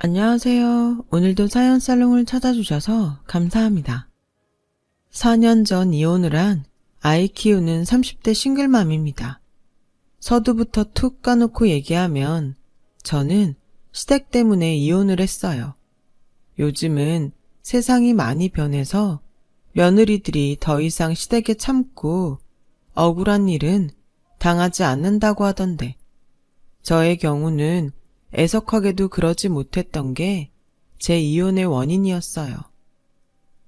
안녕하세요. 오늘도 사연 살롱을 찾아주셔서 감사합니다. 4년 전 이혼을 한 아이 키우는 30대 싱글맘입니다. 서두부터 툭 까놓고 얘기하면 저는 시댁 때문에 이혼을 했어요. 요즘은 세상이 많이 변해서 며느리들이 더 이상 시댁에 참고 억울한 일은 당하지 않는다고 하던데 저의 경우는 애석하게도 그러지 못했던 게 제 이혼의 원인이었어요.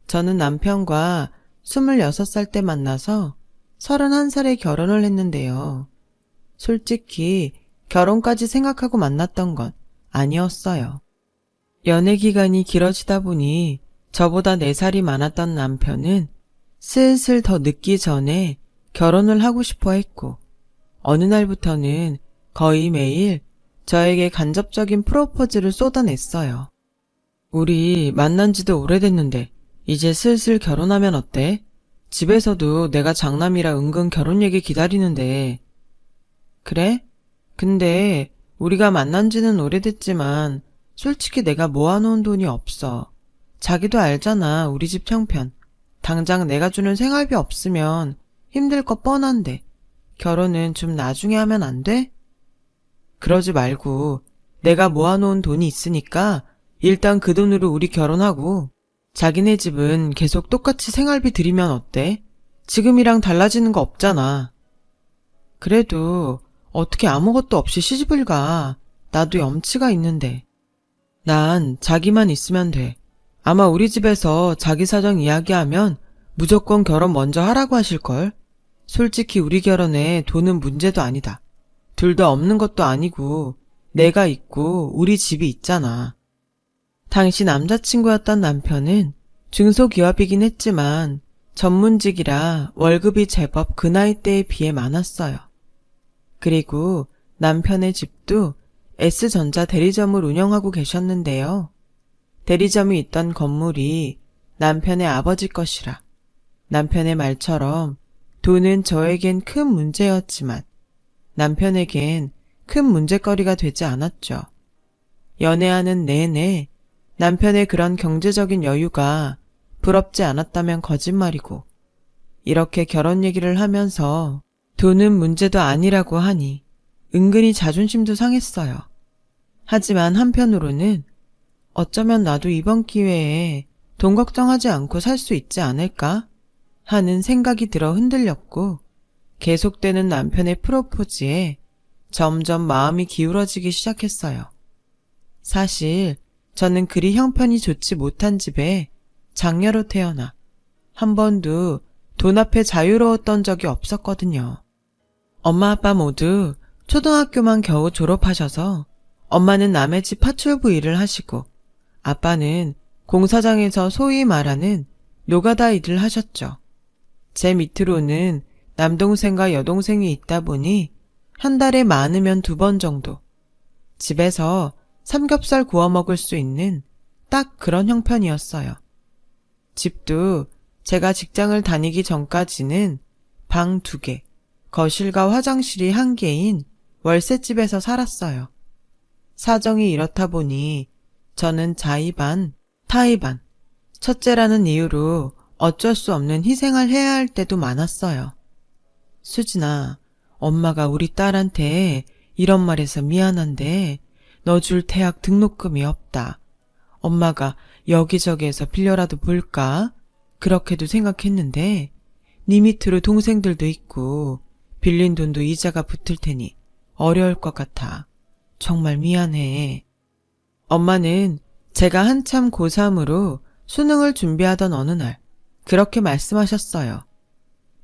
저는 남편과 26살 때 만나서 31살에 결혼을 했는데요. 솔직히 결혼까지 생각하고 만났던 건 아니었어요. 연애 기간이 길어지다 보니 저보다 4살이 많았던 남편은 슬슬 더 늦기 전에 결혼을 하고 싶어 했고 어느 날부터는 거의 매일 저에게 간접적인 프로포즈를 쏟아냈어요. 우리 만난 지도 오래됐는데 이제 슬슬 결혼하면 어때? 집에서도 내가 장남이라 은근 결혼 얘기 기다리는데. 그래? 근데 우리가 만난 지는 오래됐지만 솔직히 내가 모아놓은 돈이 없어. 자기도 알잖아, 우리 집 형편. 당장 내가 주는 생활비 없으면 힘들 거 뻔한데 결혼은 좀 나중에 하면 안 돼? 그러지 말고 내가 모아놓은 돈이 있으니까 일단 그 돈으로 우리 결혼하고 자기네 집은 계속 똑같이 생활비 들이면 어때? 지금이랑 달라지는 거 없잖아. 그래도 어떻게 아무것도 없이 시집을 가. 나도 염치가 있는데. 난 자기만 있으면 돼. 아마 우리 집에서 자기 사정 이야기하면 무조건 결혼 먼저 하라고 하실걸. 솔직히 우리 결혼에 돈은 문제도 아니다. 둘 다 없는 것도 아니고 내가 있고 우리 집이 있잖아. 당시 남자친구였던 남편은 중소기업이긴 했지만 전문직이라 월급이 제법 그 나이대에 비해 많았어요. 그리고 남편의 집도 S전자 대리점을 운영하고 계셨는데요. 대리점이 있던 건물이 남편의 아버지 것이라 남편의 말처럼 돈은 저에겐 큰 문제였지만 남편에겐 큰 문제거리가 되지 않았죠. 연애하는 내내 남편의 그런 경제적인 여유가 부럽지 않았다면 거짓말이고 이렇게 결혼 얘기를 하면서 돈은 문제도 아니라고 하니 은근히 자존심도 상했어요. 하지만 한편으로는 어쩌면 나도 이번 기회에 돈 걱정하지 않고 살 수 있지 않을까 하는 생각이 들어 흔들렸고 계속되는 남편의 프로포즈에 점점 마음이 기울어지기 시작했어요. 사실 저는 그리 형편이 좋지 못한 집에 장녀로 태어나 한 번도 돈 앞에 자유로웠던 적이 없었거든요. 엄마 아빠 모두 초등학교만 겨우 졸업하셔서 엄마는 남의 집 파출부 일을 하시고 아빠는 공사장에서 소위 말하는 노가다 일을 하셨죠. 제 밑으로는 남동생과 여동생이 있다 보니 한 달에 많으면 2번 정도 집에서 삼겹살 구워 먹을 수 있는 딱 그런 형편이었어요. 집도 제가 직장을 다니기 전까지는 방 2개, 거실과 화장실이 1개인 월세집에서 살았어요. 사정이 이렇다 보니 저는 자의반, 타의반, 첫째라는 이유로 어쩔 수 없는 희생을 해야 할 때도 많았어요. 수진아, 엄마가 우리 딸한테 이런 말해서 미안한데 너 줄 대학 등록금이 없다. 엄마가 여기저기에서 빌려라도 볼까? 그렇게도 생각했는데 네 밑으로 동생들도 있고 빌린 돈도 이자가 붙을 테니 어려울 것 같아. 정말 미안해. 엄마는 제가 한참 고3으로 수능을 준비하던 어느 날 그렇게 말씀하셨어요.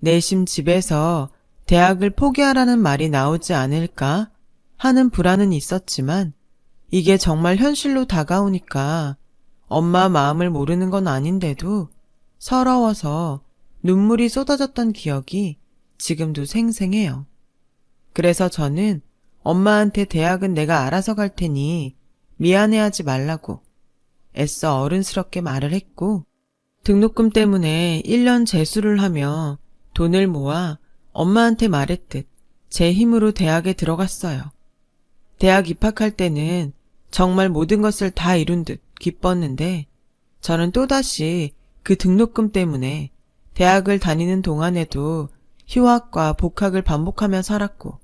내심 집에서 대학을 포기하라는 말이 나오지 않을까 하는 불안은 있었지만 이게 정말 현실로 다가오니까 엄마 마음을 모르는 건 아닌데도 서러워서 눈물이 쏟아졌던 기억이 지금도 생생해요. 그래서 저는 엄마한테 대학은 내가 알아서 갈 테니 미안해하지 말라고 애써 어른스럽게 말을 했고 등록금 때문에 1년 재수를 하며 돈을 모아 엄마한테 말했듯 제 힘으로 대학에 들어갔어요. 대학 입학할 때는 정말 모든 것을 다 이룬 듯 기뻤는데 저는 또다시 그 등록금 때문에 대학을 다니는 동안에도 휴학과 복학을 반복하며 살았고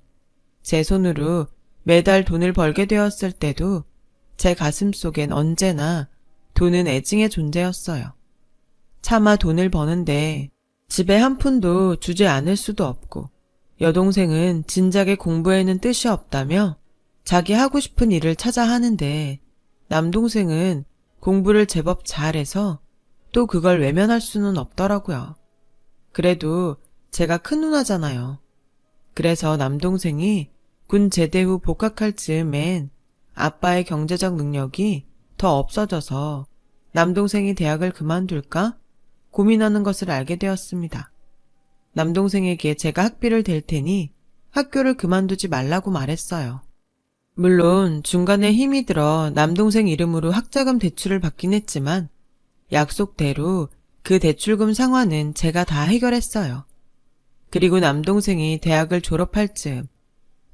제 손으로 매달 돈을 벌게 되었을 때도 제 가슴 속엔 언제나 돈은 애증의 존재였어요. 차마 돈을 버는데 집에 한 푼도 주지 않을 수도 없고 여동생은 진작에 공부에는 뜻이 없다며 자기 하고 싶은 일을 찾아 하는데 남동생은 공부를 제법 잘해서 또 그걸 외면할 수는 없더라고요. 그래도 제가 큰 누나잖아요. 그래서 남동생이 군 제대 후 복학할 즈음엔 아빠의 경제적 능력이 더 없어져서 남동생이 대학을 그만둘까 고민하는 것을 알게 되었습니다. 남동생에게 제가 학비를 댈 테니 학교를 그만두지 말라고 말했어요. 물론 중간에 힘이 들어 남동생 이름으로 학자금 대출을 받긴 했지만 약속대로 그 대출금 상환은 제가 다 해결했어요. 그리고 남동생이 대학을 졸업할 즈음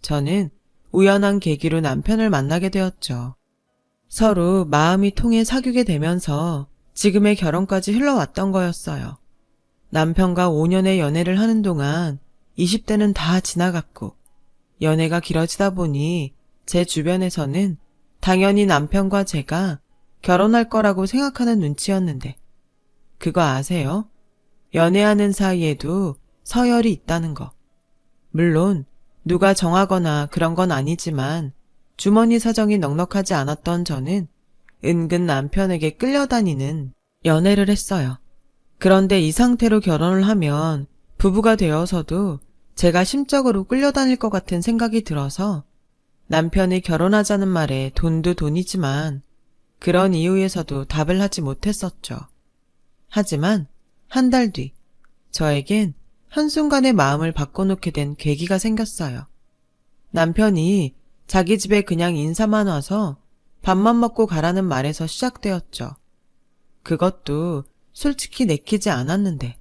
저는 우연한 계기로 남편을 만나게 되었죠. 서로 마음이 통해 사귀게 되면서 지금의 결혼까지 흘러왔던 거였어요. 남편과 5년의 연애를 하는 동안 20대는 다 지나갔고 연애가 길어지다 보니 제 주변에서는 당연히 남편과 제가 결혼할 거라고 생각하는 눈치였는데 그거 아세요? 연애하는 사이에도 서열이 있다는 거. 물론 누가 정하거나 그런 건 아니지만 주머니 사정이 넉넉하지 않았던 저는 은근 남편에게 끌려다니는 연애를 했어요. 그런데 이 상태로 결혼을 하면 부부가 되어서도 제가 심적으로 끌려다닐 것 같은 생각이 들어서 남편이 결혼하자는 말에 돈도 돈이지만 그런 이유에서도 답을 하지 못했었죠. 하지만 한 달 뒤 저에겐 한순간에 마음을 바꿔놓게 된 계기가 생겼어요. 남편이 자기 집에 그냥 인사만 와서 밥만 먹고 가라는 말에서 시작되었죠. 그것도 솔직히 내키지 않았는데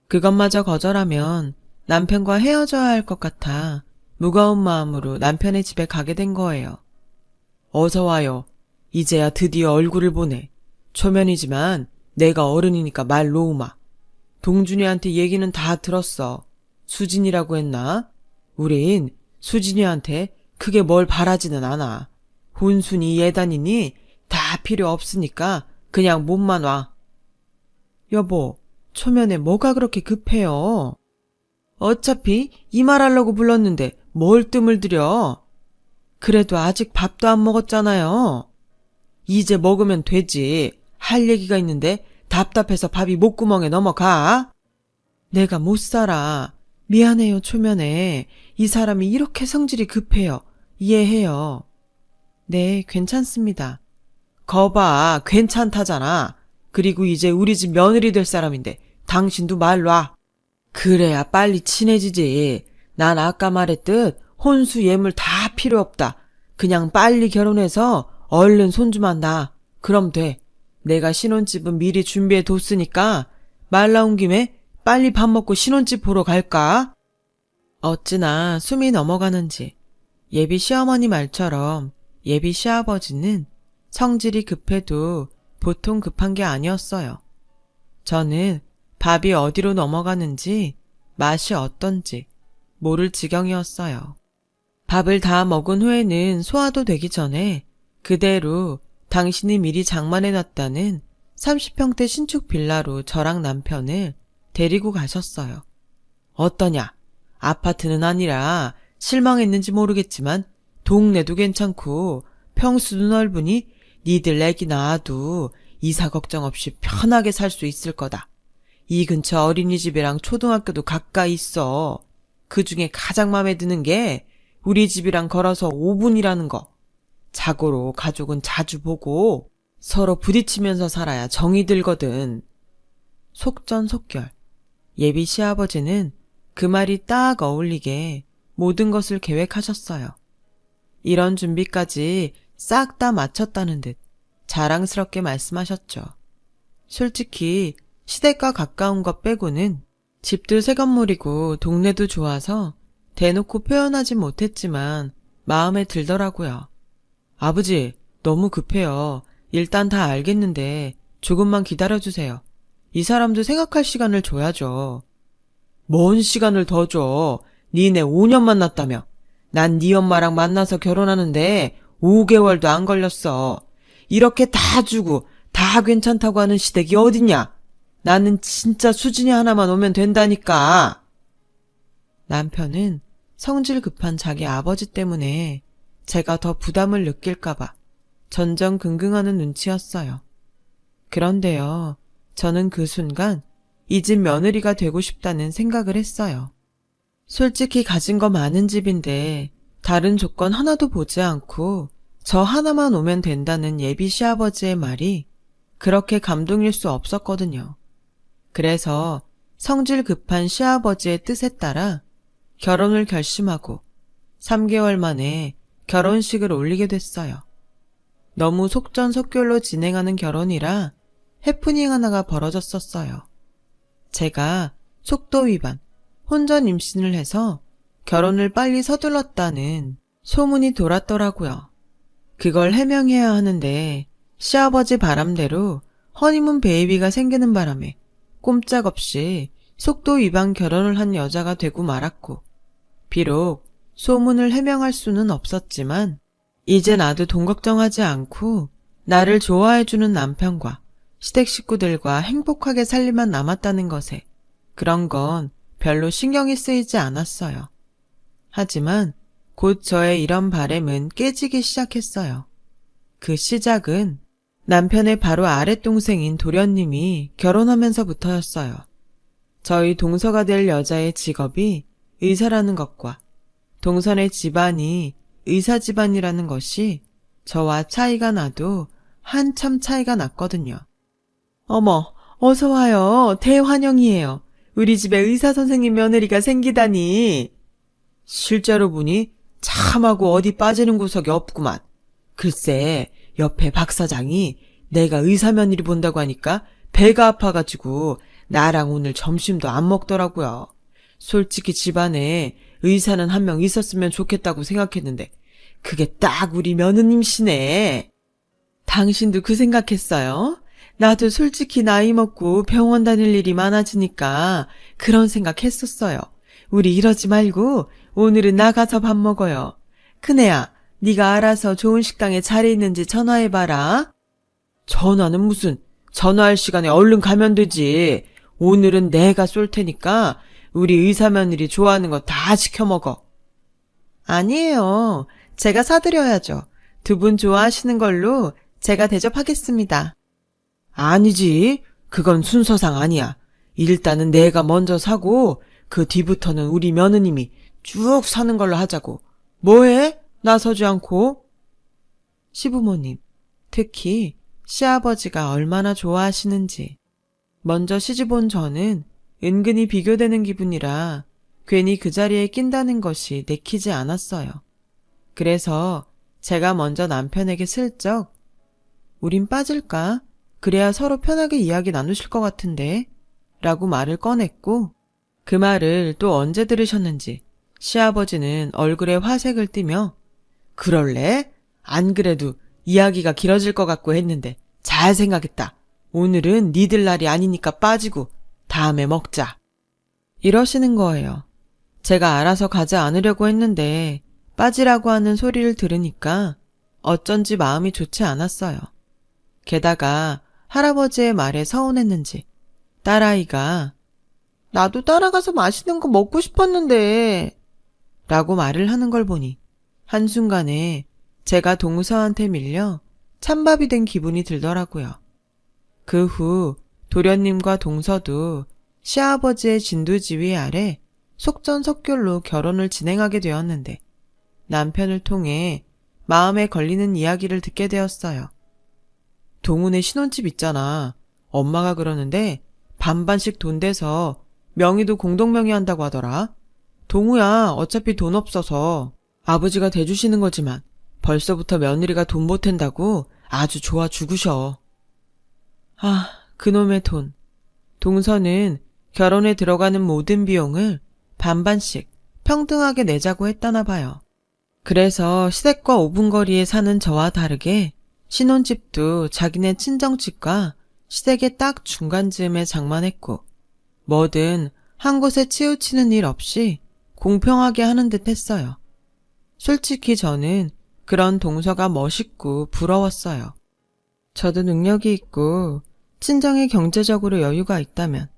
그것마저 거절하면 남편과 헤어져야 할 것 같아 무거운 마음으로 남편의 집에 가게 된 거예요. 어서 와요. 이제야 드디어 얼굴을 보네. 초면이지만 내가 어른이니까 말 놓으마. 동준이한테 얘기는 다 들었어. 수진이라고 했나? 우린 수진이한테 크게 뭘 바라지는 않아. 혼순이 예단이니 다 필요 없으니까 그냥 몸만 와. 여보, 초면에 뭐가 그렇게 급해요? 어차피 이 말 하려고 불렀는데 뭘 뜸을 들여? 그래도 아직 밥도 안 먹었잖아요. 이제 먹으면 되지. 할 얘기가 있는데 답답해서 밥이 목구멍에 넘어가. 내가 못 살아. 미안해요, 초면에. 이 사람이 이렇게 성질이 급해요. 이해해요. 네, 괜찮습니다. 거봐, 괜찮다잖아. 그리고 이제 우리 집 며느리 될 사람인데 당신도 말 놔. 그래야 빨리 친해지지. 난 아까 말했듯 혼수 예물 다 필요 없다. 그냥 빨리 결혼해서 얼른 손주만 낳아. 그럼 돼. 내가 신혼집은 미리 준비해 뒀으니까 말 나온 김에 빨리 밥 먹고 신혼집 보러 갈까? 어찌나 숨이 넘어가는지 예비 시어머니 말처럼 예비 시아버지는 성질이 급해도 보통 급한 게 아니었어요. 저는 밥이 어디로 넘어가는지 맛이 어떤지 모를 지경이었어요. 밥을 다 먹은 후에는 소화도 되기 전에 그대로 당신이 미리 장만해놨다는 30평대 신축 빌라로 저랑 남편을 데리고 가셨어요. 어떠냐? 아파트는 아니라 실망했는지 모르겠지만 동네도 괜찮고 평수도 넓으니 니들 애기 낳아도 이사 걱정 없이 편하게 살 수 있을 거다. 이 근처 어린이집이랑 초등학교도 가까이 있어. 그중에 가장 마음에 드는 게 우리 집이랑 걸어서 5분이라는 거. 자고로 가족은 자주 보고 서로 부딪히면서 살아야 정이 들거든. 속전속결. 예비 시아버지는 그 말이 딱 어울리게 모든 것을 계획하셨어요. 이런 준비까지 싹 다 마쳤다는 듯 자랑스럽게 말씀하셨죠. 솔직히 시댁과 가까운 것 빼고는 집도 새 건물이고 동네도 좋아서 대놓고 표현하진 못했지만 마음에 들더라고요. 아버지, 너무 급해요. 일단 다 알겠는데 조금만 기다려주세요. 이 사람도 생각할 시간을 줘야죠. 뭔 시간을 더 줘? 니네 5년 만났다며. 난 네 엄마랑 만나서 결혼하는데 5개월도 안 걸렸어. 이렇게 다 주고 다 괜찮다고 하는 시댁이 어딨냐? 나는 진짜 수진이 하나만 오면 된다니까. 남편은 성질 급한 자기 아버지 때문에 제가 더 부담을 느낄까봐 전전긍긍하는 눈치였어요. 그런데요, 저는 그 순간 이 집 며느리가 되고 싶다는 생각을 했어요. 솔직히 가진 거 많은 집인데 다른 조건 하나도 보지 않고 저 하나만 오면 된다는 예비 시아버지의 말이 그렇게 감동일 수 없었거든요. 그래서 성질 급한 시아버지의 뜻에 따라 결혼을 결심하고 3개월 만에 결혼식을 올리게 됐어요. 너무 속전속결로 진행하는 결혼이라 해프닝 하나가 벌어졌었어요. 제가 속도 위반, 혼전 임신을 해서 결혼을 빨리 서둘렀다는 소문이 돌았더라고요. 그걸 해명해야 하는데 시아버지 바람대로 허니문 베이비가 생기는 바람에 꼼짝없이 속도 위반 결혼을 한 여자가 되고 말았고, 비록 소문을 해명할 수는 없었지만 이제 나도 돈 걱정하지 않고 나를 좋아해주는 남편과 시댁 식구들과 행복하게 살리만 남았다는 것에 그런 건 별로 신경이 쓰이지 않았어요. 하지만 곧 저의 이런 바램은 깨지기 시작했어요. 그 시작은 남편의 바로 아랫동생인 도련님이 결혼하면서부터였어요. 저희 동서가 될 여자의 직업이 의사라는 것과 동선의 집안이 의사 집안이라는 것이 저와 차이가 나도 한참 차이가 났거든요. 어머, 어서 와요. 대환영이에요. 우리 집에 의사 선생님 며느리가 생기다니. 실제로 보니 참하고 어디 빠지는 구석이 없구만. 글쎄, 옆에 박 사장이 내가 의사 며느리 본다고 하니까 배가 아파가지고 나랑 오늘 점심도 안 먹더라고요. 솔직히 집안에 의사는 한 명 있었으면 좋겠다고 생각했는데 그게 딱 우리 며느님시네. 당신도 그 생각했어요? 나도 솔직히 나이 먹고 병원 다닐 일이 많아지니까 그런 생각했었어요. 우리 이러지 말고 오늘은 나가서 밥 먹어요. 큰애야, 네가 알아서 좋은 식당에 자리 있는지 전화해봐라. 전화는 무슨, 전화할 시간에 얼른 가면 되지. 오늘은 내가 쏠 테니까 우리 의사 며느리 좋아하는 거 다 시켜 먹어. 아니에요. 제가 사드려야죠. 두 분 좋아하시는 걸로 제가 대접하겠습니다. 아니지. 그건 순서상 아니야. 일단은 내가 먼저 사고 그 뒤부터는 우리 며느님이 쭉 사는 걸로 하자고. 뭐해? 나서지 않고. 시부모님, 특히 시아버지가 얼마나 좋아하시는지. 먼저 시집온 저는 은근히 비교되는 기분이라 괜히 그 자리에 낀다는 것이 내키지 않았어요. 그래서 제가 먼저 남편에게 슬쩍 우린 빠질까? 그래야 서로 편하게 이야기 나누실 것 같은데 라고 말을 꺼냈고, 그 말을 또 언제 들으셨는지 시아버지는 얼굴에 화색을 띠며 그럴래? 안 그래도 이야기가 길어질 것 같고 했는데 잘 생각했다. 오늘은 니들 날이 아니니까 빠지고 다음에 먹자. 이러시는 거예요. 제가 알아서 가지 않으려고 했는데 빠지라고 하는 소리를 들으니까 어쩐지 마음이 좋지 않았어요. 게다가 할아버지의 말에 서운했는지 딸아이가 나도 따라가서 맛있는 거 먹고 싶었는데 라고 말을 하는 걸 보니 한순간에 제가 동서한테 밀려 찬밥이 된 기분이 들더라고요. 그 후 도련님과 동서도 시아버지의 진두지휘 아래 속전속결로 결혼을 진행하게 되었는데 남편을 통해 마음에 걸리는 이야기를 듣게 되었어요. 동훈의 신혼집 있잖아. 엄마가 그러는데 반반씩 돈 대서 명의도 공동명의 한다고 하더라. 동우야, 어차피 돈 없어서 아버지가 대주시는 거지만 벌써부터 며느리가 돈 보탠다고 아주 좋아 죽으셔. 아, 그놈의 돈. 동서는 결혼에 들어가는 모든 비용을 반반씩 평등하게 내자고 했다나 봐요. 그래서 시댁과 5분 거리에 사는 저와 다르게 신혼집도 자기네 친정집과 시댁의 딱 중간쯤에 장만했고 뭐든 한 곳에 치우치는 일 없이 공평하게 하는 듯 했어요. 솔직히 저는 그런 동서가 멋있고 부러웠어요. 저도 능력이 있고 친정에 경제적으로 여유가 있다면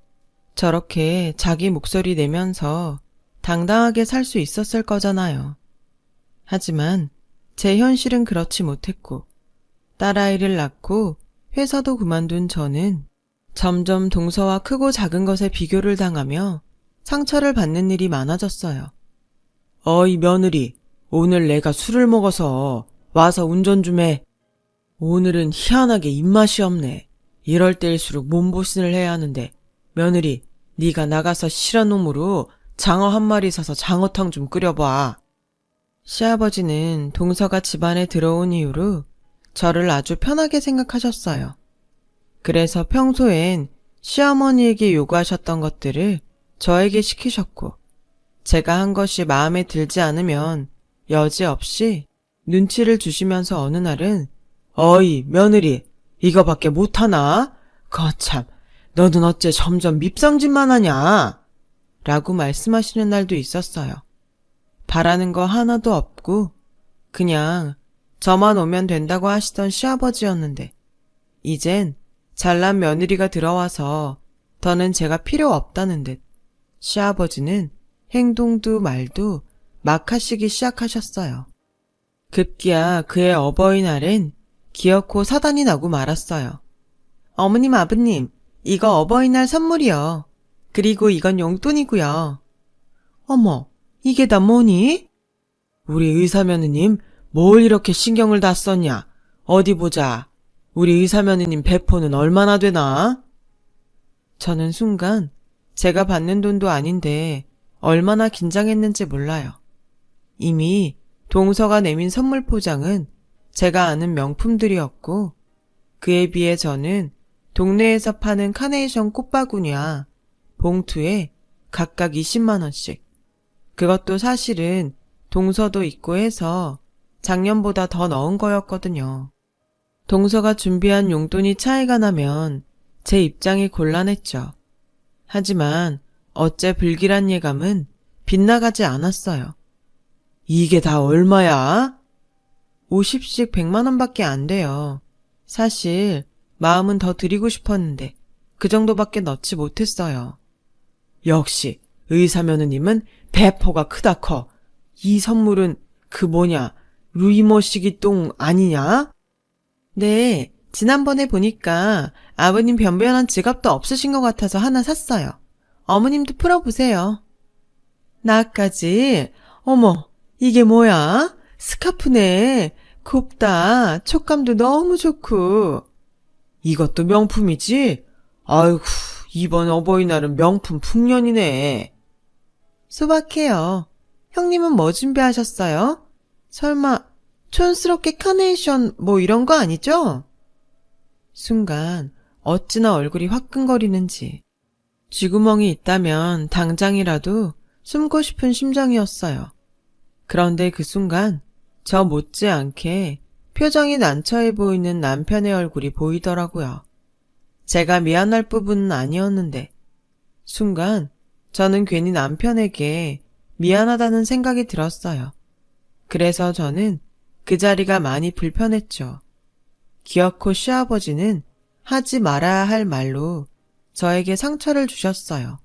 저렇게 자기 목소리 내면서 당당하게 살 수 있었을 거잖아요. 하지만 제 현실은 그렇지 못했고 딸아이를 낳고 회사도 그만둔 저는 점점 동서와 크고 작은 것에 비교를 당하며 상처를 받는 일이 많아졌어요. 어이 며느리, 오늘 내가 술을 먹어서 와서 운전 좀 해. 오늘은 희한하게 입맛이 없네. 이럴 때일수록 몸보신을 해야 하는데 며느리, 네가 나가서 실한 놈으로 장어 한 마리 사서 장어탕 좀 끓여봐. 시아버지는 동서가 집안에 들어온 이후로 저를 아주 편하게 생각하셨어요. 그래서 평소엔 시어머니에게 요구하셨던 것들을 저에게 시키셨고 제가 한 것이 마음에 들지 않으면 여지없이 눈치를 주시면서 어느 날은 어이 며느리 이거밖에 못하나? 거참 너는 어째 점점 밉상짓만 하냐? 라고 말씀하시는 날도 있었어요. 바라는 거 하나도 없고 그냥 저만 오면 된다고 하시던 시아버지였는데 이젠 잘난 며느리가 들어와서 더는 제가 필요 없다는 듯 시아버지는 행동도 말도 막 하시기 시작하셨어요. 급기야 그의 어버이날엔 기어코 사단이 나고 말았어요. 어머님 아버님 이거 어버이날 선물이요. 그리고 이건 용돈이고요. 어머 이게 다 뭐니? 우리 의사며느님 뭘 이렇게 신경을 다 썼냐? 어디 보자. 우리 의사며느님 배포는 얼마나 되나? 저는 순간 제가 받는 돈도 아닌데 얼마나 긴장했는지 몰라요. 이미 동서가 내민 선물 포장은 제가 아는 명품들이었고 그에 비해 저는 동네에서 파는 카네이션 꽃바구니와 봉투에 각각 20만 원씩 그것도 사실은 동서도 있고 해서 작년보다 더 넣은 거였거든요. 동서가 준비한 용돈이 차이가 나면 제 입장이 곤란했죠. 하지만 어째 불길한 예감은 빗나가지 않았어요. 이게 다 얼마야? 50씩 100만 원밖에 안 돼요. 사실 마음은 더 드리고 싶었는데 그 정도밖에 넣지 못했어요. 역시 의사며느님은 배포가 크다 커. 이 선물은 그 뭐냐 루이머시기 똥 아니냐? 네, 지난번에 보니까 아버님 변변한 지갑도 없으신 것 같아서 하나 샀어요. 어머님도 풀어보세요. 나까지? 어머, 이게 뭐야? 스카프네. 곱다. 촉감도 너무 좋고. 이것도 명품이지? 아이고, 이번 어버이날은 명품 풍년이네. 소박해요. 형님은 뭐 준비하셨어요? 설마 촌스럽게 카네이션 뭐 이런 거 아니죠? 순간 어찌나 얼굴이 화끈거리는지 쥐구멍이 있다면 당장이라도 숨고 싶은 심정이었어요. 그런데 그 순간 저 못지않게 표정이 난처해 보이는 남편의 얼굴이 보이더라고요. 제가 미안할 부분은 아니었는데 순간 저는 괜히 남편에게 미안하다는 생각이 들었어요. 그래서 저는 그 자리가 많이 불편했죠. 기어코 시아버지는 하지 말아야 할 말로 저에게 상처를 주셨어요.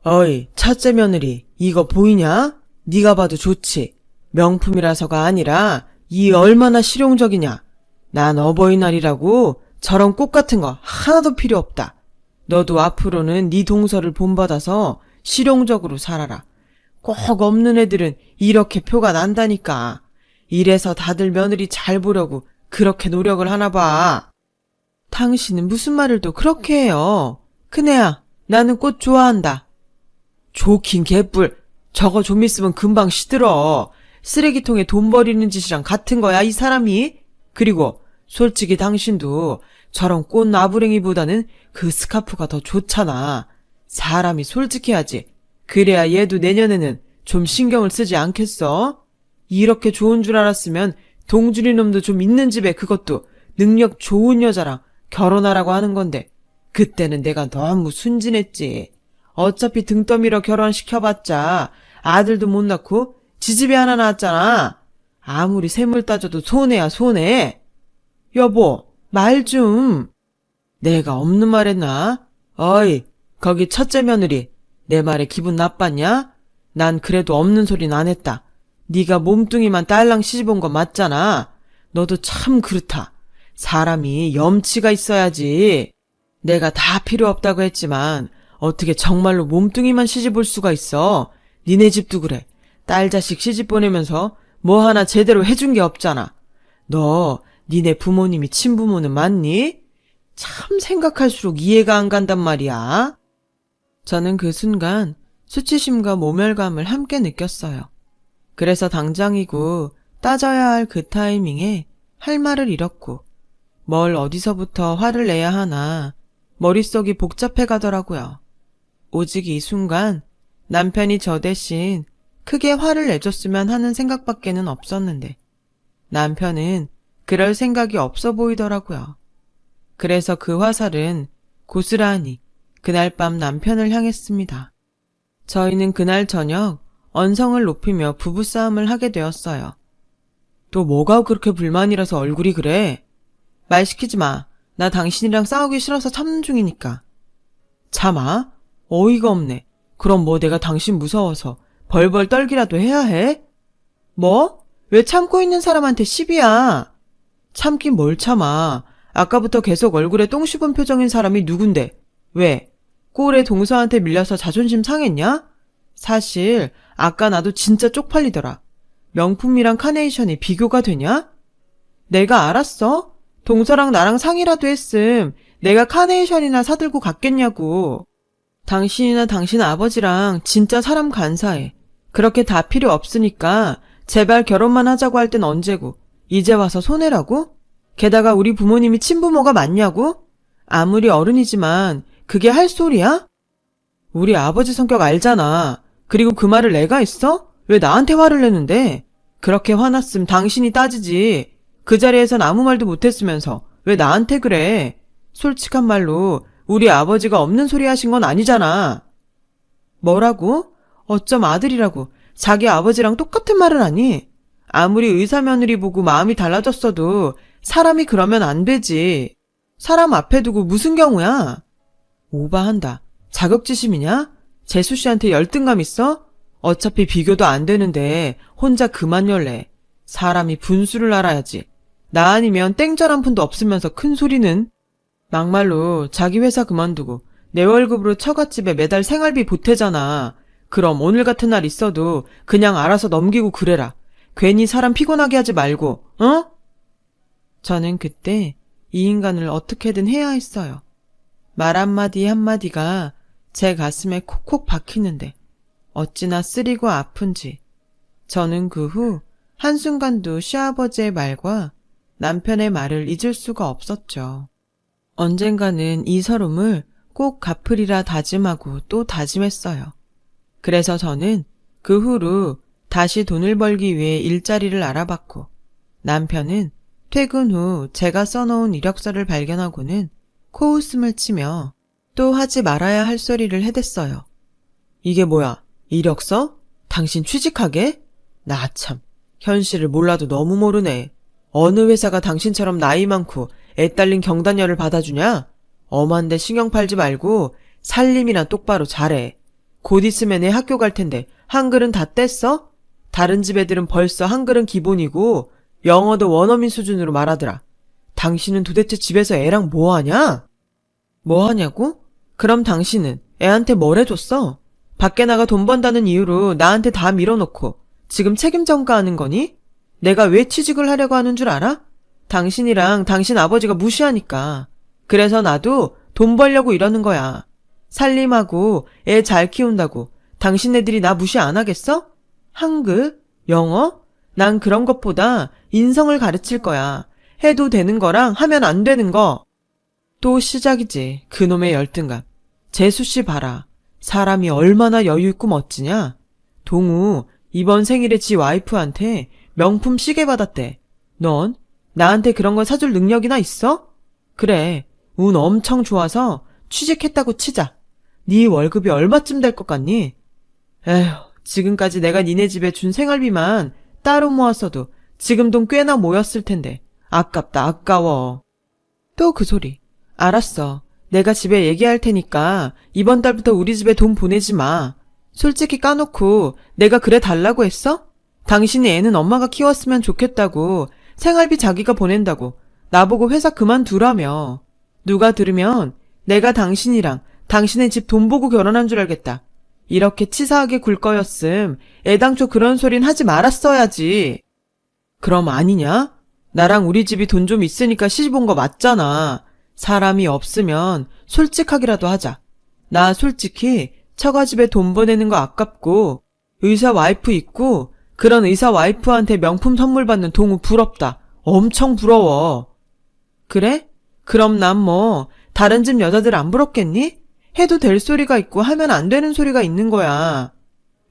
어이, 첫째 며느리, 이거 보이냐? 네가 봐도 좋지. 명품이라서가 아니라 이 얼마나 실용적이냐. 난 어버이날이라고 저런 꽃 같은 거 하나도 필요 없다. 너도 앞으로는 네 동서를 본받아서 실용적으로 살아라. 꼭 없는 애들은 이렇게 표가 난다니까. 이래서 다들 며느리 잘 보려고 그렇게 노력을 하나 봐. 당신은 무슨 말을 또 그렇게 해요. 큰애야, 나는 꽃 좋아한다. 좋긴 개뿔. 저거 좀 있으면 금방 시들어. 쓰레기통에 돈 버리는 짓이랑 같은 거야, 이 사람이? 그리고 솔직히 당신도 저런 꽃 나부랭이보다는 그 스카프가 더 좋잖아. 사람이 솔직해야지. 그래야 얘도 내년에는 좀 신경을 쓰지 않겠어? 이렇게 좋은 줄 알았으면 동준이 놈도 좀 있는 집에 그것도 능력 좋은 여자랑 결혼하라고 하는 건데 그때는 내가 너무 순진했지. 어차피 등 떠밀어 결혼시켜봤자 아들도 못 낳고 지집애 하나 낳았잖아. 아무리 세물 따져도 손해야 손해. 여보, 말 좀. 내가 없는 말 했나? 어이, 거기 첫째 며느리. 내 말에 기분 나빴냐? 난 그래도 없는 소린 안 했다. 네가 몸뚱이만 딸랑 시집온 거 맞잖아. 너도 참 그렇다. 사람이 염치가 있어야지. 내가 다 필요 없다고 했지만 어떻게 정말로 몸뚱이만 시집올 수가 있어. 니네 집도 그래. 딸 자식 시집 보내면서 뭐 하나 제대로 해준 게 없잖아. 너 니네 부모님이 친부모는 맞니? 참 생각할수록 이해가 안 간단 말이야. 저는 그 순간 수치심과 모멸감을 함께 느꼈어요. 그래서 당장이고 따져야 할 그 타이밍에 할 말을 잃었고 뭘 어디서부터 화를 내야 하나 머릿속이 복잡해 가더라고요. 오직 이 순간 남편이 저 대신 크게 화를 내줬으면 하는 생각밖에는 없었는데 남편은 그럴 생각이 없어 보이더라고요. 그래서 그 화살은 고스란히 그날 밤 남편을 향했습니다. 저희는 그날 저녁 언성을 높이며 부부싸움을 하게 되었어요. 또 뭐가 그렇게 불만이라서 얼굴이 그래? 말 시키지 마. 나 당신이랑 싸우기 싫어서 참는 중이니까. 참아? 어이가 없네. 그럼 뭐 내가 당신 무서워서 벌벌 떨기라도 해야 해? 뭐? 왜 참고 있는 사람한테 시비야? 참긴 뭘 참아. 아까부터 계속 얼굴에 똥 씹은 표정인 사람이 누군데? 왜? 꼴에 동서한테 밀려서 자존심 상했냐? 사실 아까 나도 진짜 쪽팔리더라. 명품이랑 카네이션이 비교가 되냐? 내가 알았어? 동서랑 나랑 상의라도 했음. 내가 카네이션이나 사들고 갔겠냐고. 당신이나 당신 아버지랑 진짜 사람 간사해. 그렇게 다 필요 없으니까 제발 결혼만 하자고 할 땐 언제고. 이제 와서 손해라고? 게다가 우리 부모님이 친부모가 맞냐고? 아무리 어른이지만 그게 할 소리야? 우리 아버지 성격 알잖아. 그리고 그 말을 내가 했어? 왜 나한테 화를 내는데? 그렇게 화났음 당신이 따지지. 그 자리에선 아무 말도 못했으면서 왜 나한테 그래? 솔직한 말로 우리 아버지가 없는 소리 하신 건 아니잖아. 뭐라고? 어쩜 아들이라고 자기 아버지랑 똑같은 말을 하니? 아무리 의사 며느리 보고 마음이 달라졌어도 사람이 그러면 안 되지. 사람 앞에 두고 무슨 경우야? 오바한다. 자격지심이냐? 재수 씨한테 열등감 있어? 어차피 비교도 안 되는데 혼자 그만 열래. 사람이 분수를 알아야지. 나 아니면 땡전 한 푼도 없으면서 큰 소리는? 막말로 자기 회사 그만두고 내 월급으로 처갓집에 매달 생활비 보태잖아. 그럼 오늘 같은 날 있어도 그냥 알아서 넘기고 그래라. 괜히 사람 피곤하게 하지 말고, 어? 저는 그때 이 인간을 어떻게든 해야 했어요. 말 한마디 한마디가 제 가슴에 콕콕 박히는데 어찌나 쓰리고 아픈지 저는 그 후 한순간도 시아버지의 말과 남편의 말을 잊을 수가 없었죠. 언젠가는 이 서름을 꼭 갚으리라 다짐하고 또 다짐했어요. 그래서 저는 그 후로 다시 돈을 벌기 위해 일자리를 알아봤고 남편은 퇴근 후 제가 써놓은 이력서를 발견하고는 코웃음을 치며 또 하지 말아야 할 소리를 해댔어요. 이게 뭐야? 이력서? 당신 취직하게? 나 참, 현실을 몰라도 너무 모르네. 어느 회사가 당신처럼 나이 많고 애 딸린 경단녀를 받아주냐? 엄한데 신경 팔지 말고 살림이나 똑바로 잘해. 곧 있으면 애 학교 갈 텐데 한글은 다 뗐어? 다른 집 애들은 벌써 한글은 기본이고 영어도 원어민 수준으로 말하더라. 당신은 도대체 집에서 애랑 뭐 하냐? 뭐 하냐고? 그럼 당신은 애한테 뭘 해줬어? 밖에 나가 돈 번다는 이유로 나한테 다 밀어놓고 지금 책임 전가하는 거니? 내가 왜 취직을 하려고 하는 줄 알아? 당신이랑 당신 아버지가 무시하니까. 그래서 나도 돈 벌려고 이러는 거야. 살림하고 애 잘 키운다고 당신네들이 나 무시 안 하겠어? 한글? 영어? 난 그런 것보다 인성을 가르칠 거야. 해도 되는 거랑 하면 안 되는 거. 또 시작이지. 그놈의 열등감. 재수씨 봐라. 사람이 얼마나 여유있고 멋지냐? 동우 이번 생일에 지 와이프한테 명품 시계 받았대. 넌 나한테 그런 걸 사줄 능력이나 있어? 그래, 운 엄청 좋아서 취직했다고 치자. 네 월급이 얼마쯤 될 것 같니? 에휴, 지금까지 내가 니네 집에 준 생활비만 따로 모았어도 지금 돈 꽤나 모였을 텐데 아깝다 아까워. 또 그 소리. 알았어. 내가 집에 얘기할 테니까 이번 달부터 우리 집에 돈 보내지 마. 솔직히 까놓고 내가 그래 달라고 했어? 당신이 애는 엄마가 키웠으면 좋겠다고 생활비 자기가 보낸다고 나보고 회사 그만두라며. 누가 들으면 내가 당신이랑 당신의 집 돈 보고 결혼한 줄 알겠다. 이렇게 치사하게 굴 거였음 애당초 그런 소린 하지 말았어야지. 그럼 아니냐? 나랑 우리 집이 돈 좀 있으니까 시집 온 거 맞잖아. 사람이 없으면 솔직하기라도 하자. 나 솔직히 처가집에 돈 보내는 거 아깝고 의사 와이프 있고 그런 의사 와이프한테 명품 선물 받는 동우 부럽다. 엄청 부러워. 그래? 그럼 난 뭐 다른 집 여자들 안 부럽겠니? 해도 될 소리가 있고 하면 안 되는 소리가 있는 거야.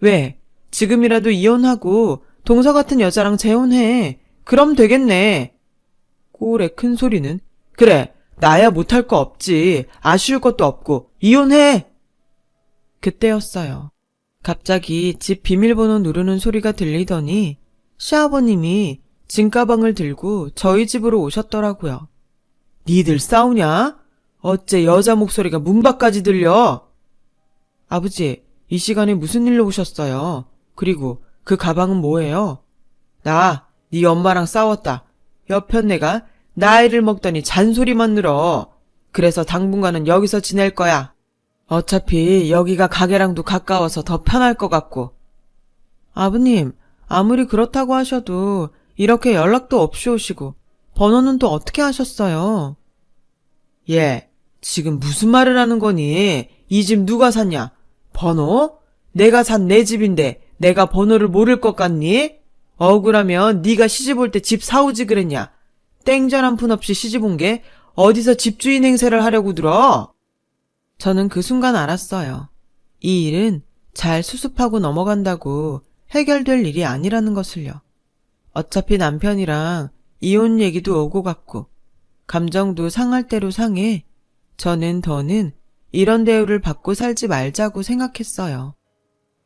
왜? 지금이라도 이혼하고 동서 같은 여자랑 재혼해. 그럼 되겠네. 꼴의 큰 소리는. 그래, 나야 못할 거 없지. 아쉬울 것도 없고 이혼해. 그때였어요. 갑자기 집 비밀번호 누르는 소리가 들리더니 시아버님이 짐가방을 들고 저희 집으로 오셨더라고요. 니들 싸우냐? 어째 여자 목소리가 문 밖까지 들려? 아버지, 이 시간에 무슨 일로 오셨어요? 그리고 그 가방은 뭐예요? 나, 네 엄마랑 싸웠다. 여편네가 나이를 먹더니 잔소리만 늘어. 그래서 당분간은 여기서 지낼 거야. 어차피 여기가 가게랑도 가까워서 더 편할 것 같고. 아버님, 아무리 그렇다고 하셔도 이렇게 연락도 없이 오시고 번호는 또 어떻게 하셨어요? 예, 지금 무슨 말을 하는 거니? 이 집 누가 샀냐? 번호? 내가 산 내 집인데 내가 번호를 모를 것 같니? 억울하면 네가 시집 올 때 집 사오지 그랬냐? 땡전 한 푼 없이 시집 온 게 어디서 집주인 행세를 하려고 들어? 저는 그 순간 알았어요. 이 일은 잘 수습하고 넘어간다고 해결될 일이 아니라는 것을요. 어차피 남편이랑 이혼 얘기도 오고 갔고 감정도 상할 대로 상해 저는 더는 이런 대우를 받고 살지 말자고 생각했어요.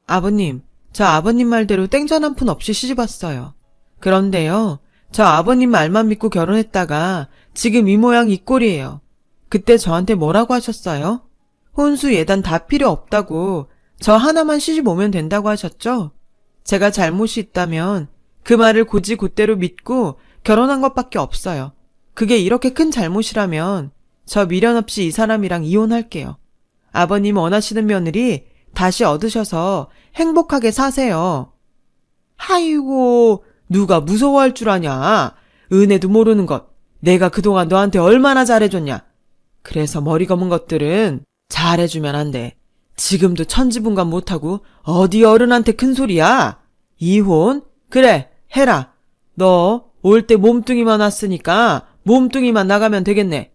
아버님, 저 아버님 말대로 땡전 한 푼 없이 시집 왔어요. 그런데요, 저 아버님 말만 믿고 결혼했다가 지금 이 모양 이 꼴이에요. 그때 저한테 뭐라고 하셨어요? 혼수 예단 다 필요 없다고 저 하나만 시집 오면 된다고 하셨죠? 제가 잘못이 있다면 그 말을 곧이곧대로 믿고 결혼한 것밖에 없어요. 그게 이렇게 큰 잘못이라면 저 미련 없이 이 사람이랑 이혼할게요. 아버님 원하시는 며느리 다시 얻으셔서 행복하게 사세요. 아이고, 누가 무서워할 줄 아냐. 은혜도 모르는 것. 내가 그동안 너한테 얼마나 잘해줬냐. 그래서 머리 검은 것들은 잘해주면 안 돼. 지금도 천지분간 못하고 어디 어른한테 큰 소리야. 이혼? 그래, 해라. 너 올 때 몸뚱이만 왔으니까 몸뚱이만 나가면 되겠네.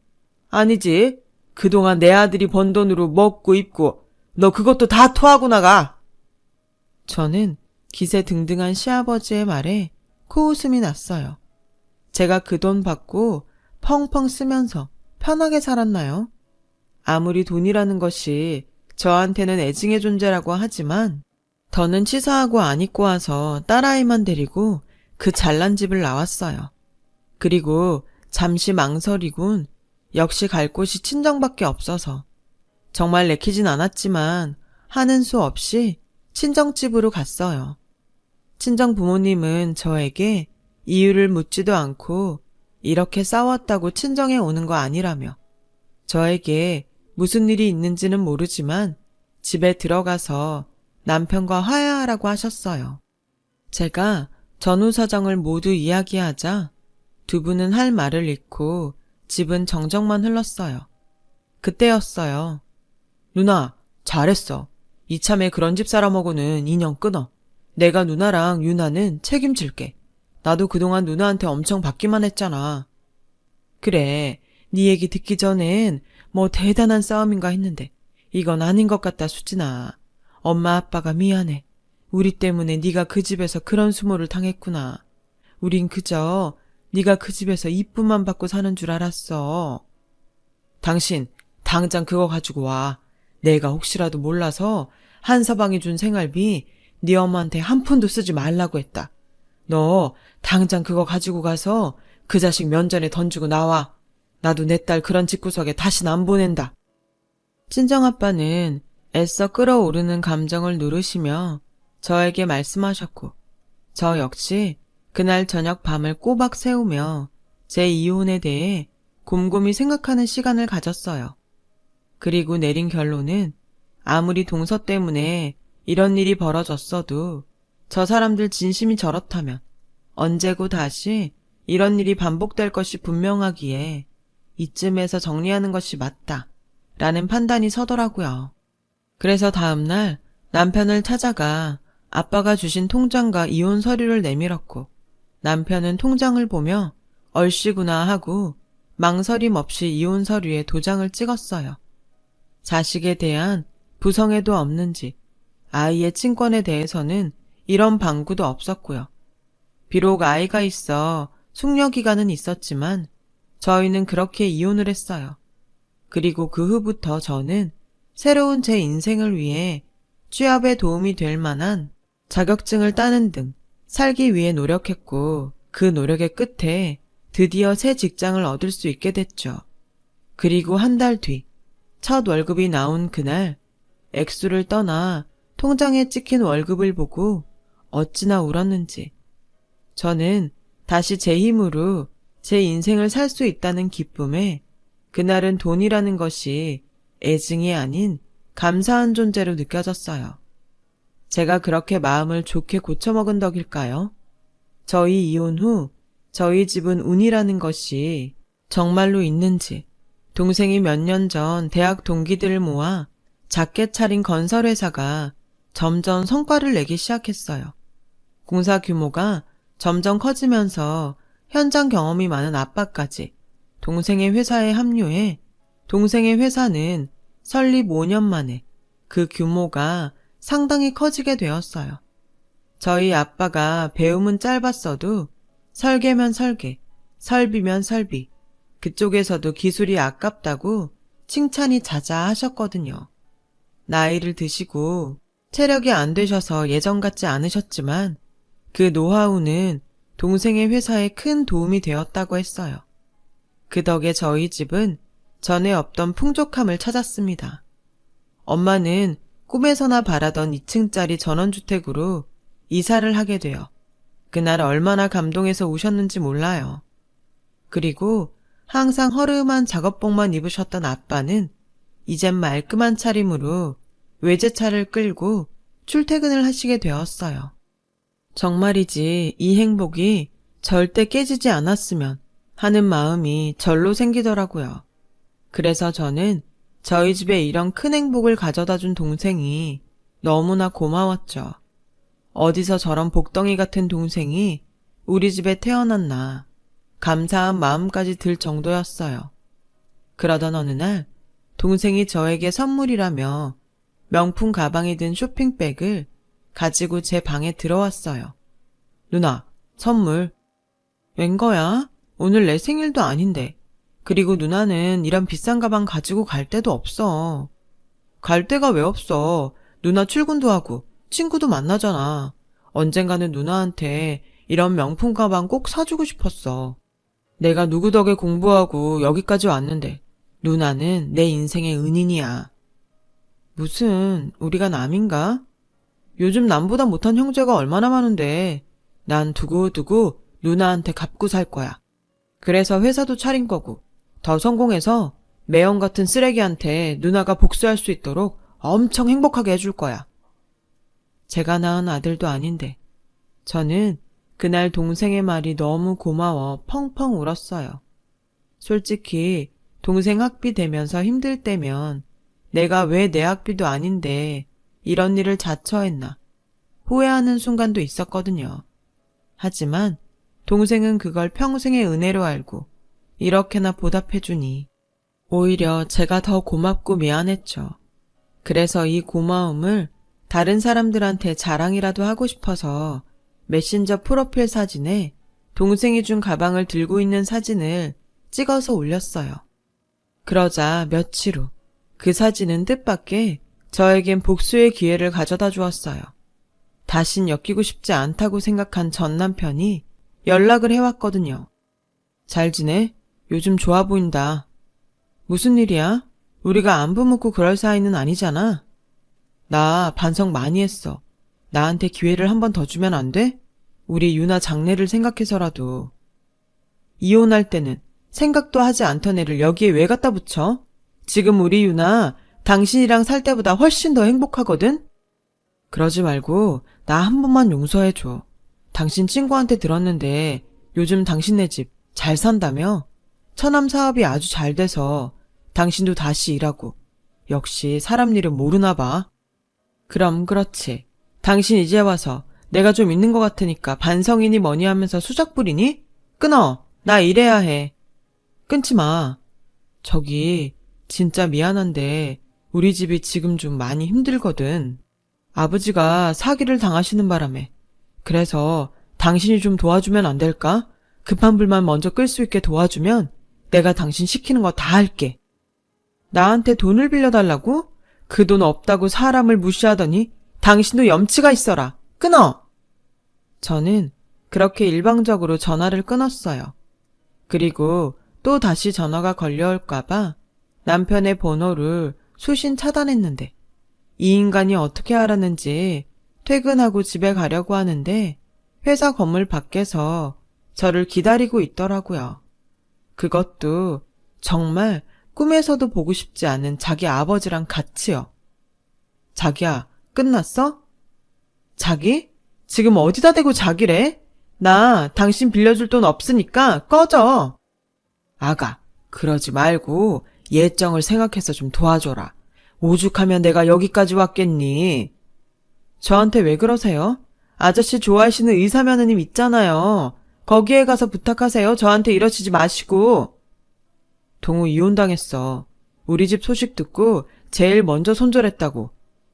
아니지. 그동안 내 아들이 번 돈으로 먹고 입고 너 그것도 다 토하고 나가. 저는 기세등등한 시아버지의 말에 코웃음이 났어요. 제가 그 돈 받고 펑펑 쓰면서 편하게 살았나요? 아무리 돈이라는 것이 저한테는 애증의 존재라고 하지만 더는 치사하고 안 입고 와서 딸아이만 데리고 그 잘난 집을 나왔어요. 그리고 잠시 망설이군 역시 갈 곳이 친정밖에 없어서 정말 내키진 않았지만 하는 수 없이 친정집으로 갔어요. 친정 부모님은 저에게 이유를 묻지도 않고 이렇게 싸웠다고 친정에 오는 거 아니라며 저에게 무슨 일이 있는지는 모르지만 집에 들어가서 남편과 화해하라고 하셨어요. 제가 전후 사정을 모두 이야기하자 두 분은 할 말을 잃고 집은 정적만 흘렀어요. 그때였어요. 누나, 잘했어. 이참에 그런 집 살아먹고는 인연 끊어. 내가 누나랑 유나는 책임질게. 나도 그동안 누나한테 엄청 받기만 했잖아. 그래, 네 얘기 듣기 전엔 뭐 대단한 싸움인가 했는데 이건 아닌 것 같다 수진아. 엄마 아빠가 미안해. 우리 때문에 네가 그 집에서 그런 수모를 당했구나. 우린 그저 네가 그 집에서 이쁨만 받고 사는 줄 알았어. 당신 당장 그거 가지고 와. 내가 혹시라도 몰라서 한서방이 준 생활비 네 엄마한테 한 푼도 쓰지 말라고 했다. 너 당장 그거 가지고 가서 그 자식 면전에 던지고 나와. 나도 내 딸 그런 집구석에 다신 안 보낸다. 친정아빠는 애써 끓어오르는 감정을 누르시며 저에게 말씀하셨고, 저 역시 그날 저녁 밤을 꼬박 새우며 제 이혼에 대해 곰곰이 생각하는 시간을 가졌어요. 그리고 내린 결론은 아무리 동서 때문에 이런 일이 벌어졌어도 저 사람들 진심이 저렇다면 언제고 다시 이런 일이 반복될 것이 분명하기에 이쯤에서 정리하는 것이 맞다 라는 판단이 서더라고요. 그래서 다음날 남편을 찾아가 아빠가 주신 통장과 이혼 서류를 내밀었고, 남편은 통장을 보며 얼씨구나 하고 망설임 없이 이혼 서류에 도장을 찍었어요. 자식에 대한 부성애도 없는지 아이의 친권에 대해서는 이런 방구도 없었고요. 비록 아이가 있어 숙려기간은 있었지만 저희는 그렇게 이혼을 했어요. 그리고 그 후부터 저는 새로운 제 인생을 위해 취업에 도움이 될 만한 자격증을 따는 등 살기 위해 노력했고, 그 노력의 끝에 드디어 새 직장을 얻을 수 있게 됐죠. 그리고 한 달 뒤, 첫 월급이 나온 그날, 액수를 떠나 통장에 찍힌 월급을 보고 어찌나 울었는지. 저는 다시 제 힘으로 제 인생을 살 수 있다는 기쁨에 그날은 돈이라는 것이 애증이 아닌 감사한 존재로 느껴졌어요. 제가 그렇게 마음을 좋게 고쳐먹은 덕일까요? 저희 이혼 후 저희 집은 운이라는 것이 정말로 있는지, 동생이 몇 년 전 대학 동기들을 모아 작게 차린 건설회사가 점점 성과를 내기 시작했어요. 공사 규모가 점점 커지면서 현장 경험이 많은 아빠까지 동생의 회사에 합류해 동생의 회사는 설립 5년 만에 그 규모가 상당히 커지게 되었어요. 저희 아빠가 배움은 짧았어도 설계면 설계, 설비면 설비, 그쪽에서도 기술이 아깝다고 칭찬이 자자하셨거든요. 나이를 드시고 체력이 안 되셔서 예전 같지 않으셨지만 그 노하우는 동생의 회사에 큰 도움이 되었다고 했어요. 그 덕에 저희 집은 전에 없던 풍족함을 찾았습니다. 엄마는 꿈에서나 바라던 2층짜리 전원주택으로 이사를 하게 되어 그날 얼마나 감동해서 우셨는지 몰라요. 그리고 항상 허름한 작업복만 입으셨던 아빠는 이젠 말끔한 차림으로 외제차를 끌고 출퇴근을 하시게 되었어요. 정말이지 이 행복이 절대 깨지지 않았으면 하는 마음이 절로 생기더라고요. 그래서 저는 저희 집에 이런 큰 행복을 가져다 준 동생이 너무나 고마웠죠. 어디서 저런 복덩이 같은 동생이 우리 집에 태어났나 감사한 마음까지 들 정도였어요. 그러던 어느 날 동생이 저에게 선물이라며 명품 가방에 든 쇼핑백을 가지고 제 방에 들어왔어요. 누나, 선물. 웬 거야? 오늘 내 생일도 아닌데. 그리고 누나는 이런 비싼 가방 가지고 갈 데도 없어. 갈 데가 왜 없어? 누나 출근도 하고 친구도 만나잖아. 언젠가는 누나한테 이런 명품 가방 꼭 사주고 싶었어. 내가 누구 덕에 공부하고 여기까지 왔는데 누나는 내 인생의 은인이야. 무슨 우리가 남인가? 요즘 남보다 못한 형제가 얼마나 많은데 난 두고두고 누나한테 갚고 살 거야. 그래서 회사도 차린 거고 더 성공해서 매형 같은 쓰레기한테 누나가 복수할 수 있도록 엄청 행복하게 해줄 거야. 제가 낳은 아들도 아닌데 저는 그날 동생의 말이 너무 고마워 펑펑 울었어요. 솔직히 동생 학비 대면서 힘들 때면 내가 왜 내 학비도 아닌데 이런 일을 자처했나 후회하는 순간도 있었거든요. 하지만 동생은 그걸 평생의 은혜로 알고 이렇게나 보답해주니 오히려 제가 더 고맙고 미안했죠. 그래서 이 고마움을 다른 사람들한테 자랑이라도 하고 싶어서 메신저 프로필 사진에 동생이 준 가방을 들고 있는 사진을 찍어서 올렸어요. 그러자 며칠 후 그 사진은 뜻밖의 저에겐 복수의 기회를 가져다 주었어요. 다신 엮이고 싶지 않다고 생각한 전 남편이 연락을 해왔거든요. 잘 지내? 요즘 좋아 보인다. 무슨 일이야? 우리가 안부 묻고 그럴 사이는 아니잖아. 나 반성 많이 했어. 나한테 기회를 한 번 더 주면 안 돼? 우리 유나 장래를 생각해서라도. 이혼할 때는 생각도 하지 않던 애를 여기에 왜 갖다 붙여? 지금 우리 유나 당신이랑 살 때보다 훨씬 더 행복하거든? 그러지 말고 나 한 번만 용서해줘. 당신 친구한테 들었는데 요즘 당신네 집 잘 산다며? 처남 사업이 아주 잘 돼서 당신도 다시 일하고. 역시 사람 일은 모르나 봐. 그럼 그렇지. 당신 이제 와서 내가 좀 있는 것 같으니까 반성이니 뭐니 하면서 수작 부리니? 끊어. 나 일해야 해. 끊지 마. 저기 진짜 미안한데 우리 집이 지금 좀 많이 힘들거든. 아버지가 사기를 당하시는 바람에. 그래서 당신이 좀 도와주면 안 될까? 급한 불만 먼저 끌 수 있게 도와주면 내가 당신 시키는 거 다 할게. 나한테 돈을 빌려달라고? 그 돈 없다고 사람을 무시하더니 당신도 염치가 있어라. 끊어! 저는 그렇게 일방적으로 전화를 끊었어요. 그리고 또 다시 전화가 걸려올까봐 남편의 번호를 수신 차단했는데 이 인간이 어떻게 알았는지 퇴근하고 집에 가려고 하는데 회사 건물 밖에서 저를 기다리고 있더라고요. 그것도 정말 꿈에서도 보고 싶지 않은 자기 아버지랑 같이요. 자기야, 끝났어? 자기? 지금 어디다 대고 자기래? 나 당신 빌려줄 돈 없으니까 꺼져. 아가, 그러지 말고 예정을 생각해서 좀 도와줘라. 오죽하면 내가 여기까지 왔겠니? 저한테 왜 그러세요? 아저씨 좋아하시는 의사 며느님 있잖아요. 거기에 가서 부탁하세요. 저한테 이러시지 마시고. 동우 이혼당했어. 우리 집 소식 듣고 제일 먼저 손절했다고.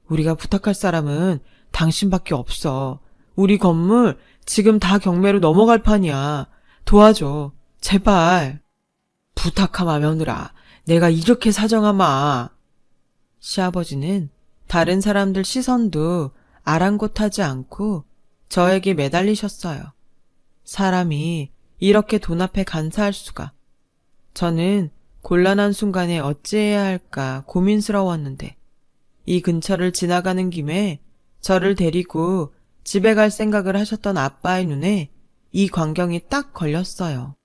우리가 부탁할 사람은 당신밖에 없어. 우리 건물 지금 다 경매로 넘어갈 판이야. 도와줘. 제발. 부탁하마 며느라. 내가 이렇게 사정하마. 시아버지는 다른 사람들 시선도 아랑곳하지 않고 저에게 매달리셨어요. 사람이 이렇게 돈 앞에 간사할 수가. 저는 곤란한 순간에 어찌해야 할까 고민스러웠는데 이 근처를 지나가는 김에 저를 데리고 집에 갈 생각을 하셨던 아빠의 눈에 이 광경이 딱 걸렸어요.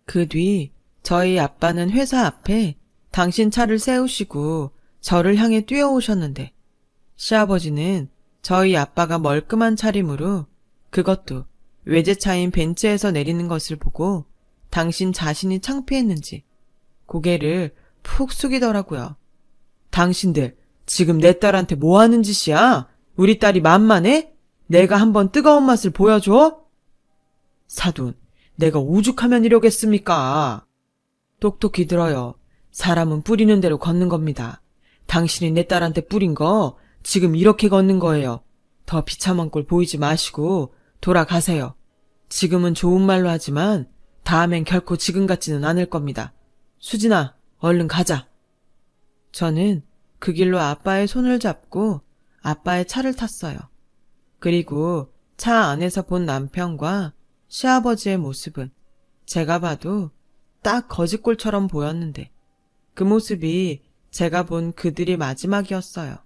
그 뒤 저희 아빠는 회사 앞에 당신 차를 세우시고 저를 향해 뛰어오셨는데 시아버지는 저희 아빠가 멀끔한 차림으로 그것도 외제차인 벤츠에서 내리는 것을 보고 당신 자신이 창피했는지 고개를 푹 숙이더라고요. 당신들 지금 내 딸한테 뭐 하는 짓이야? 우리 딸이 만만해? 내가 한번 뜨거운 맛을 보여줘? 사돈, 내가 오죽하면 이러겠습니까? 똑똑히 들어요. 사람은 뿌리는 대로 걷는 겁니다. 당신이 내 딸한테 뿌린 거 지금 이렇게 걷는 거예요. 더 비참한 꼴 보이지 마시고 돌아가세요. 지금은 좋은 말로 하지만 다음엔 결코 지금 같지는 않을 겁니다. 수진아, 얼른 가자. 저는 그 길로 아빠의 손을 잡고 아빠의 차를 탔어요. 그리고 차 안에서 본 남편과 시아버지의 모습은 제가 봐도 딱 거짓골처럼 보였는데 그 모습이 제가 본 그들이 마지막이었어요.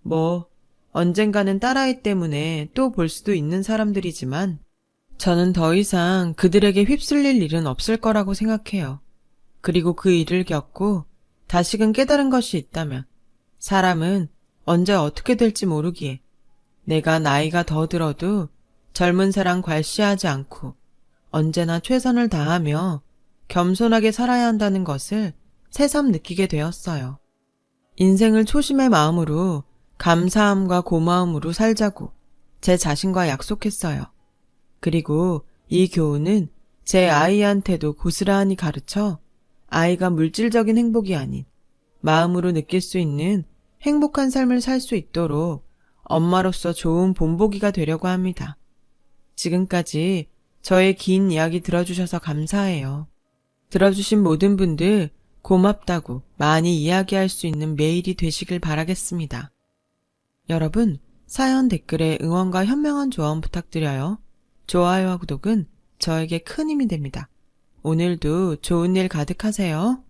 뭐 언젠가는 딸아이 때문에 또 볼 수도 있는 사람들이지만 저는 더 이상 그들에게 휩쓸릴 일은 없을 거라고 생각해요. 그리고 그 일을 겪고 다시금 깨달은 것이 있다면 사람은 언제 어떻게 될지 모르기에 내가 나이가 더 들어도 젊은 사람 괄시하지 않고 언제나 최선을 다하며 겸손하게 살아야 한다는 것을 새삼 느끼게 되었어요. 인생을 초심의 마음으로 감사함과 고마움으로 살자고 제 자신과 약속했어요. 그리고 이 교훈은 제 아이한테도 고스란히 가르쳐 아이가 물질적인 행복이 아닌 마음으로 느낄 수 있는 행복한 삶을 살 수 있도록 엄마로서 좋은 본보기가 되려고 합니다. 지금까지 저의 긴 이야기 들어주셔서 감사해요. 들어주신 모든 분들 고맙다고 많이 이야기할 수 있는 매일이 되시길 바라겠습니다. 여러분, 사연 댓글에 응원과 현명한 조언 부탁드려요. 좋아요와 구독은 저에게 큰 힘이 됩니다. 오늘도 좋은 일 가득하세요.